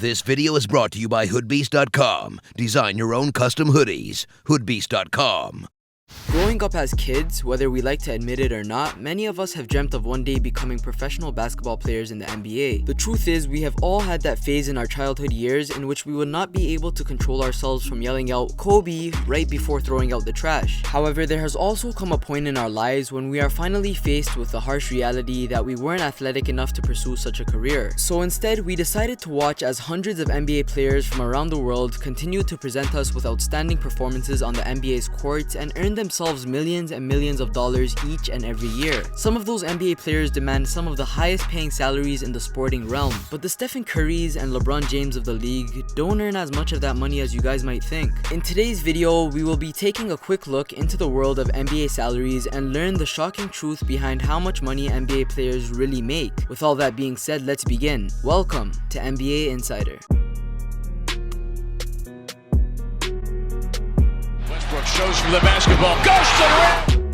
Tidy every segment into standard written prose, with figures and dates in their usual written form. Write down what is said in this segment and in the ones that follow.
This video is brought to you by Hoodbeast.com. Design your own custom hoodies. Hoodbeast.com. Growing up as kids, whether we like to admit it or not, many of us have dreamt of one day becoming professional basketball players in the NBA. The truth is, we have all had that phase in our childhood years in which we would not be able to control ourselves from yelling out "Kobe" right before throwing out the trash. However, there has also come a point in our lives when we are finally faced with the harsh reality that we weren't athletic enough to pursue such a career. So instead, we decided to watch as hundreds of NBA players from around the world continue to present us with outstanding performances on the NBA's courts and earn themselves millions and millions of dollars each and every year. Some of those NBA players demand some of the highest paying salaries in the sporting realm, but the Stephen Currys and LeBron James of the league don't earn as much of that money as you guys might think. In today's video, we will be taking a quick look into the world of NBA salaries and learn the shocking truth behind how much money NBA players really make. With all that being said, let's begin. Welcome to NBA Insider. Shows from the basketball, goes to the rim!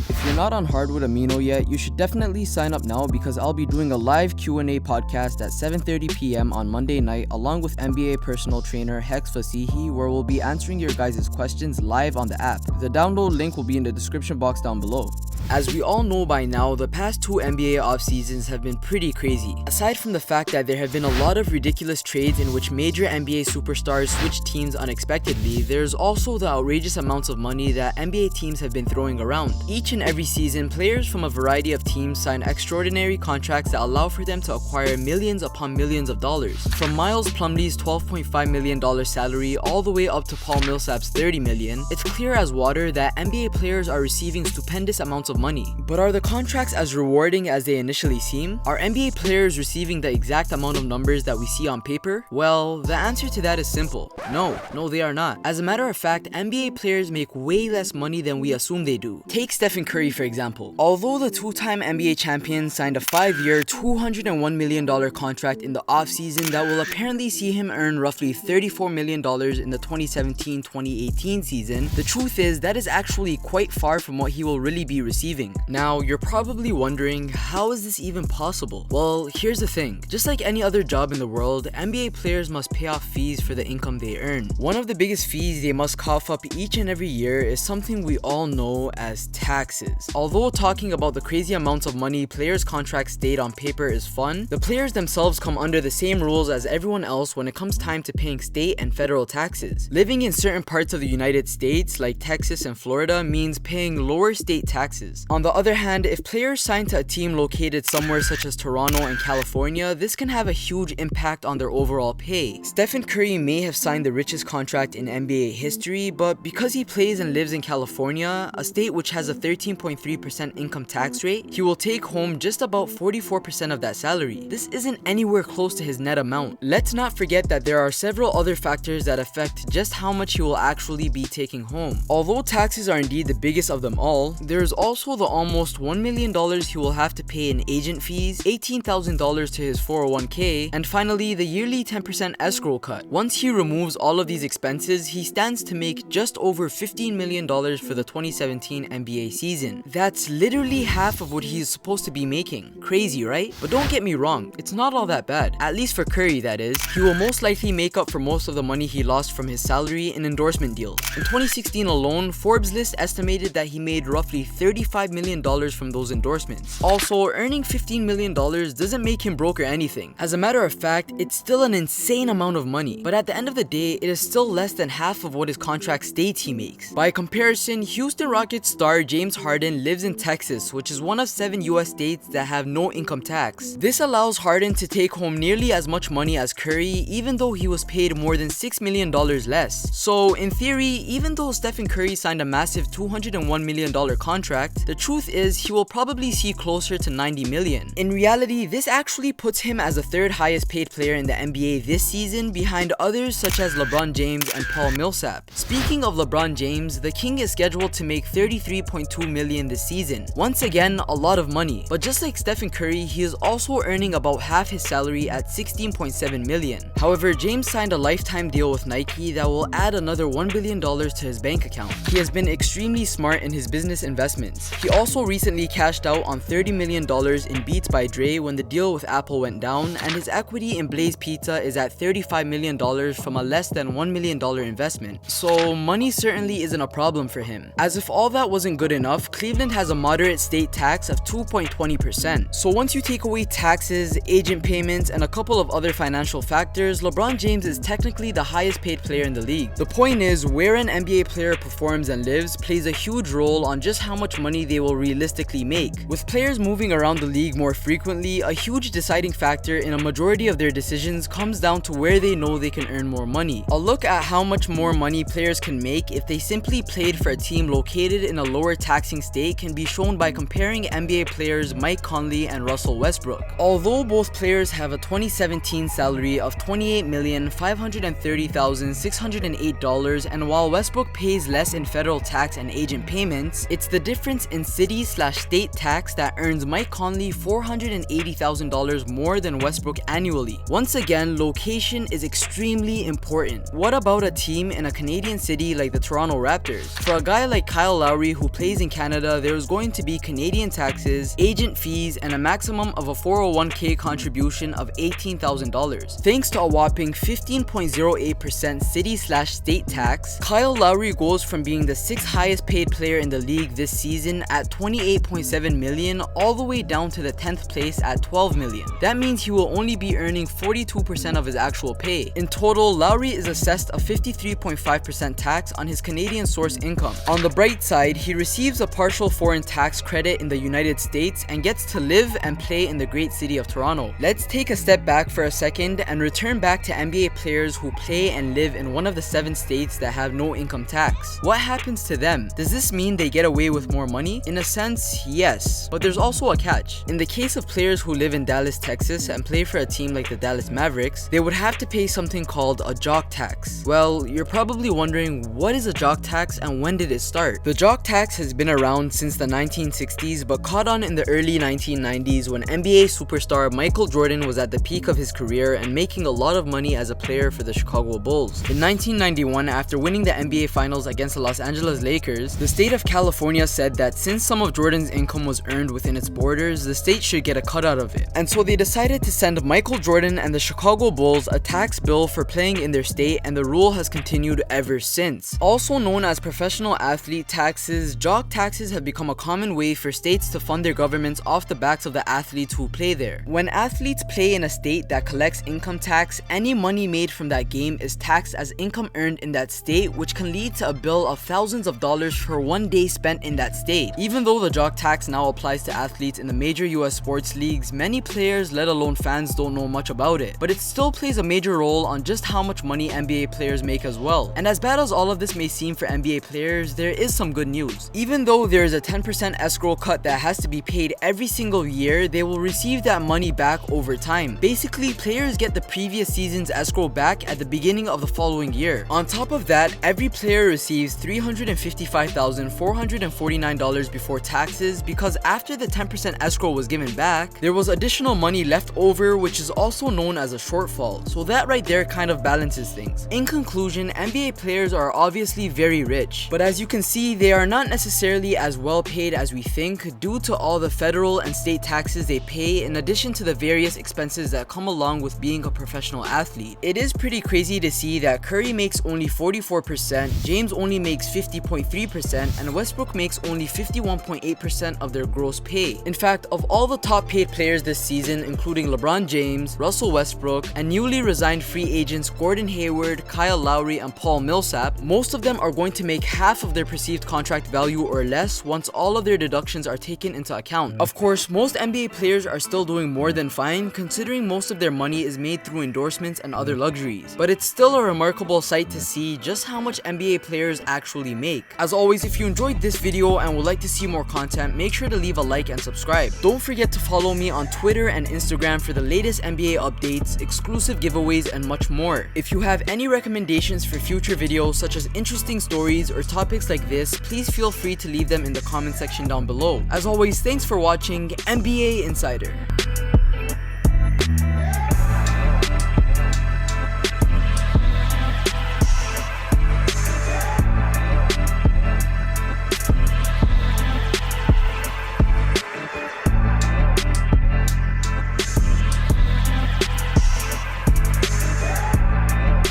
If you're not on Hardwood Amino yet, you should definitely sign up now because I'll be doing a live Q&A podcast at 7:30 p.m. on Monday night along with NBA personal trainer Hex Fasihi, where we'll be answering your guys' questions live on the app. The download link will be in the description box down below. As we all know by now, the past two NBA off-seasons have been pretty crazy. Aside from the fact that there have been a lot of ridiculous trades in which major NBA superstars switch teams unexpectedly, there's also the outrageous amounts of money that NBA teams have been throwing around. Each and every season, players from a variety of teams sign extraordinary contracts that allow for them to acquire millions upon millions of dollars. From Miles Plumlee's $12.5 million salary all the way up to Paul Millsap's $30 million, it's clear as water that NBA players are receiving stupendous amounts of money. But are the contracts as rewarding as they initially seem? Are NBA players receiving the exact amount of numbers that we see on paper? Well, the answer to that is simple. No, they are not. As a matter of fact, NBA players make way less money than we assume they do. Take Stephen Curry for example. Although the two-time NBA champion signed a 5-year, $201 million contract in the offseason that will apparently see him earn roughly $34 million in the 2017-2018 season, the truth is that is actually quite far from what he will really be receiving. Now, you're probably wondering, how is this even possible? Well, here's the thing. Just like any other job in the world, NBA players must pay off fees for the income they earn. One of the biggest fees they must cough up each and every year is something we all know as taxes. Although talking about the crazy amounts of money players' contracts state on paper is fun, the players themselves come under the same rules as everyone else when it comes time to paying state and federal taxes. Living in certain parts of the United States, like Texas and Florida, means paying lower state taxes. On the other hand, if players sign to a team located somewhere such as Toronto and California, this can have a huge impact on their overall pay. Stephen Curry may have signed the richest contract in NBA history, but because he plays and lives in California, a state which has a 13.3% income tax rate, he will take home just about 44% of that salary. This isn't anywhere close to his net amount. Let's not forget that there are several other factors that affect just how much he will actually be taking home. Although taxes are indeed the biggest of them all, there is also the almost $1 million he will have to pay in agent fees, $18,000 to his 401k, and finally the yearly 10% escrow cut. Once he removes all of these expenses, he stands to make just over $15 million for the 2017 NBA season. That's literally half of what he's supposed to be making. Crazy, right? But don't get me wrong, it's not all that bad. At least for Curry, that is. He will most likely make up for most of the money he lost from his salary in endorsement deals. In 2016 alone, Forbes list estimated that he made roughly $35 million from those endorsements. Also, earning $15 million doesn't make him broke or anything. As a matter of fact, it's still an insane amount of money, but at the end of the day, it is still less than half of what his contract states he makes. By comparison, Houston Rockets star James Harden lives in Texas, which is one of 7 US states that have no income tax. This allows Harden to take home nearly as much money as Curry, even though he was paid more than $6 million less. So, in theory, even though Stephen Curry signed a massive $201 million contract, the truth is he will probably see closer to $90 million. In reality, this actually puts him as the third highest paid player in the NBA this season, behind others such as LeBron James and Paul Millsap. Speaking of LeBron James, the King is scheduled to make $33.2 million this season. Once again, a lot of money. But just like Stephen Curry, he is also earning about half his salary at $16.7 million. However, James signed a lifetime deal with Nike that will add another $1 billion to his bank account. He has been extremely smart in his business investments. He also recently cashed out on $30 million in Beats by Dre when the deal with Apple went down, and his equity in Blaze Pizza is at $35 million from a less than $1 million investment. So money certainly isn't a problem for him. As if all that wasn't good enough, Cleveland has a moderate state tax of 2.20%. So once you take away taxes, agent payments, and a couple of other financial factors, LeBron James is technically the highest paid player in the league. The point is, where an NBA player performs and lives plays a huge role on just how much money they will realistically make. With players moving around the league more frequently, a huge deciding factor in a majority of their decisions comes down to where they know they can earn more money. A look at how much more money players can make if they simply played for a team located in a lower taxing state can be shown by comparing NBA players Mike Conley and Russell Westbrook. Although both players have a 2017 salary of $28,530,608, and while Westbrook pays less in federal tax and agent payments, it's the difference in city/state tax that earns Mike Conley $480,000 more than Westbrook annually. Once again, location is extremely important. What about a team in a Canadian city like the Toronto Raptors? For a guy like Kyle Lowry who plays in Canada, there's going to be Canadian taxes, agent fees, and a maximum of a 401k contribution of $18,000. Thanks to a whopping 15.08% city/state tax, Kyle Lowry goes from being the 6th highest paid player in the league this season at $28.7 million all the way down to the 10th place at $12 million. That means he will only be earning 42% of his actual pay. In total, Lowry is assessed a 53.5% tax on his Canadian source income. On the bright side, he receives a partial foreign tax credit in the United States and gets to live and play in the great city of Toronto. Let's take a step back for a second and return back to NBA players who play and live in one of the 7 states that have no income tax. What happens to them? Does this mean they get away with more money? In a sense, yes, but there's also a catch. In the case of players who live in Dallas, Texas and play for a team like the Dallas Mavericks, they would have to pay something called a jock tax. Well, you're probably wondering, what is a jock tax and when did it start? The jock tax has been around since the 1960s but caught on in the early 1990s when NBA superstar Michael Jordan was at the peak of his career and making a lot of money as a player for the Chicago Bulls. In 1991, after winning the NBA Finals against the Los Angeles Lakers, the state of California said that since some of Jordan's income was earned within its borders, the state should get a cut out of it. And so they decided to send Michael Jordan and the Chicago Bulls a tax bill for playing in their state, and the rule has continued ever since. Also known as professional athlete taxes, jock taxes have become a common way for states to fund their governments off the backs of the athletes who play there. When athletes play in a state that collects income tax, any money made from that game is taxed as income earned in that state, which can lead to a bill of thousands of dollars for one day spent in that state. Even though the jock tax now applies to athletes in the major US sports leagues, many players, let alone fans, don't know much about it, but it still plays a major role on just how much money NBA players make as well. And as bad as all of this may seem for NBA players, there is some good news. Even though there is a 10% escrow cut that has to be paid every single year, they will receive that money back over time. Basically, players get the previous season's escrow back at the beginning of the following year. On top of that, every player receives $355,449 before taxes, because after the 10% escrow was given back, there was additional money left over, which is also known as a shortfall. So that right there kind of balances things. In conclusion, NBA players are obviously very rich, but as you can see, they are not necessarily as well paid as we think due to all the federal and state taxes they pay, in addition to the various expenses that come along with being a professional athlete. It is pretty crazy to see that Curry makes only 44%, James only makes 50.3%, and Westbrook makes only 51.8% of their gross pay. In fact, of all the top paid players this season, including LeBron James, Russell Westbrook, and newly resigned free agents Gordon Hayward, Kyle Lowry, and Paul Millsap, most of them are going to make half of their perceived contract value or less once all of their deductions are taken into account. Of course, most NBA players are still doing more than fine, considering most of their money is made through endorsements and other luxuries. But it's still a remarkable sight to see just how much NBA players actually make. As always, if you enjoyed this video and would like to see more content, make sure to leave a like and subscribe. Don't forget to follow me on Twitter and Instagram for the latest NBA updates, exclusive giveaways, and much more. If you have any recommendations for future videos, such as interesting stories or topics like this, please feel free to leave them in the comment section down below. As always, thanks for watching NBA Insider.